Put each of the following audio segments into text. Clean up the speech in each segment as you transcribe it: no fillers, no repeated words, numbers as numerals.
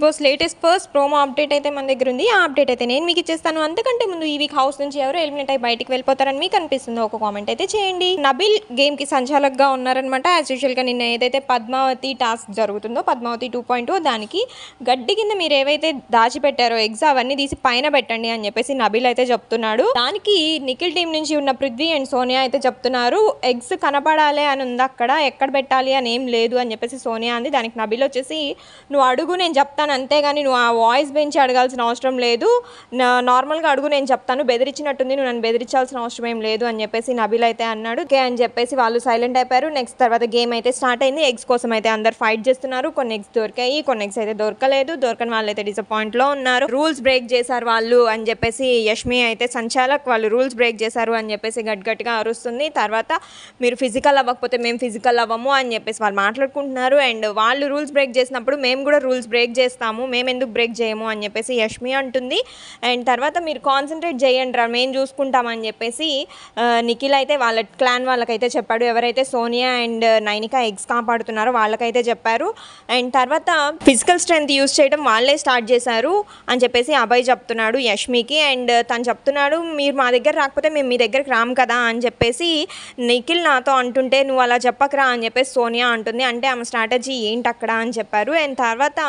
Boss latest first promo update అయితే మన దగ్గర ఉంది. ఆ అప్డేట్ అయితే నేను మీకు ఇచ్చేస్తాను. అంతకంటే ముందు ఈ వీక్ హౌస్ నుంచి ఎవరు ఎలిమినేట్ అయ్యి బయటికి వెళ్ళిపోతారని మీకు అనిపిస్తుందో ఒక కామెంట్ అయితే చేయండి. నబిల్ గేమ్ కి సంచాలకుగా ఉన్నారనమాట. యాజ్ యూజువల్ గా నిన్న ఏదైతే పద్మావతి టాస్క్ జరుగుతుందో పద్మావతి 2.0 దానికి గడ్డి కింద మీరు ఏవైతే దాచిపెట్టారో ఎగ్స్ అవన్నీ తీసి పైన పెట్టండి అని చెప్పేసి నబిల్ అయితే చెప్తున్నాడు. దానికి నిఖిల్ టీం నుంచి ఉన్న పృథ్వీ అండ్ సోనియా అయితే చెప్తున్నారు ఎగ్స్ కనపడాలి అని ఉంది, అక్కడ ఎక్కడ పెట్టాలి అని ఏం లేదు అని చెప్పేసి సోనియా అంది. దానికి నబిల్ వచ్చేసి నువ్వు అడుగు నేను చెప్తాను, అంతేగాని నువ్వు ఆ వాయిస్ పెంచి అడగాల్సిన అవసరం లేదు, నార్మల్గా అడుగు నేను చెప్తాను, బెదిరించినట్టుంది, నువ్వు నన్ను బెదిరించాల్సిన అవసరం ఏం లేదు అని చెప్పేసి నబిల్ అయితే అన్నాడు. ఓకే అని చెప్పేసి వాళ్ళు సైలెంట్ అయిపోయారు. నెక్స్ట్ తర్వాత గేమ్ అయితే స్టార్ట్ అయింది. ఎగ్స్ కోసం అయితే అందరు ఫైట్ చేస్తున్నారు. కొన్ని ఎగ్స్ దొరికాయి, కొన్ని ఎగ్స్ అయితే దొరకలేదు. దొరకని వాళ్ళు అయితే డిసప్పాయింట్ లో ఉన్నారు. రూల్స్ బ్రేక్ చేశారు వాళ్ళు అని చెప్పేసి యష్మి అయితే సంచాలక్ వాళ్ళు రూల్స్ బ్రేక్ చేశారు అని చెప్పేసి గట్టిగా అరుస్తుంది. తర్వాత మీరు ఫిజికల్ అవ్వకపోతే మేము ఫిజికల్ అవ్వము అని చెప్పేసి వాళ్ళు మాట్లాడుకుంటున్నారు. అండ్ వాళ్ళు రూల్స్ బ్రేక్ చేసినప్పుడు మేము కూడా రూల్స్ బ్రేక్ చేస్తాము, మేము ఎందుకు బ్రేక్ చేయము అని చెప్పేసి యష్మి అంటుంది. అండ్ తర్వాత మీరు కాన్సన్ట్రేట్ చేయండి రా, మేము చూసుకుంటామని చెప్పేసి నిఖిల్ అయితే వాళ్ళ క్లాన్ వాళ్ళకైతే చెప్పాడు. ఎవరైతే సోనియా అండ్ నైనిక ఎగ్స్ కాపాడుతున్నారో వాళ్ళకైతే చెప్పారు. అండ్ తర్వాత ఫిజికల్ స్ట్రెంత్ యూజ్ చేయడం వాళ్ళే స్టార్ట్ చేశారు అని చెప్పేసి అభయ్ చెప్తున్నాడు యష్మికి. అండ్ తను చెప్తున్నాడు మీరు మా దగ్గర రాకపోతే మేము మీ దగ్గరికి రాము కదా అని చెప్పేసి నిఖిల్ నాతో అంటుంటే నువ్వు అలా చెప్పకరా అని చెప్పేసి సోనియా అంటుంది. అంటే ఆమె స్ట్రాటజీ ఏంటి అక్కడ అని చెప్పారు. అండ్ తర్వాత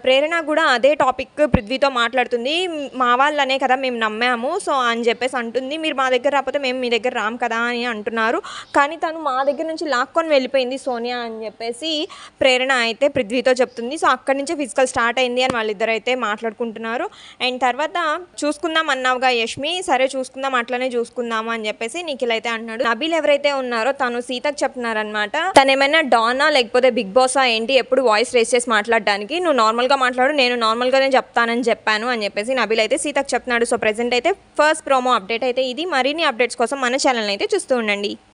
ప్రేరణ కూడా అదే టాపిక్ పృథ్వీతో మాట్లాడుతుంది. మా వాళ్ళనే కదా మేము నమ్మాము సో అని చెప్పేసి అంటుంది. మీరు మా దగ్గర రాకపోతే మేము మీ దగ్గర రాము కదా అని అంటున్నారు, కానీ తను మా దగ్గర నుంచి లాక్కొని వెళ్ళిపోయింది సోనియా అని చెప్పేసి ప్రేరణ అయితే పృథ్వీతో చెప్తుంది. సో అక్కడి నుంచే ఫిజికల్ స్టార్ట్ అయింది అని వాళ్ళిద్దరు అయితే మాట్లాడుకుంటున్నారు. అండ్ తర్వాత చూసుకుందాం అన్నావుగా యష్మి, సరే చూసుకుందాం అట్లనే చూసుకుందాము అని చెప్పేసి నిఖిల్ అయితే అంటున్నాడు. నబిల్ ఎవరైతే ఉన్నారో తను సీతకు చెప్తున్నారనమాట, తను ఏమైనా డానా లేకపోతే బిగ్ బాసా ఏంటి ఎప్పుడు వాయిస్ రేస్ చేసి మాట్లాడడానికి, నువ్వు నార్మల్గా మాట్లాడు, నేను నార్మల్గానే చెప్తానని చెప్పాను అని చెప్పేసి నబిల్ అయితే సీతకు చెప్తున్నాడు. సో ప్రెజెంట్ అయితే ఫస్ట్ ప్రోమో అప్డేట్ అయితే ఇది. మరిన్ని అప్డేట్స్ కోసం మన ఛానల్ అయితే చూస్తూ ఉండండి.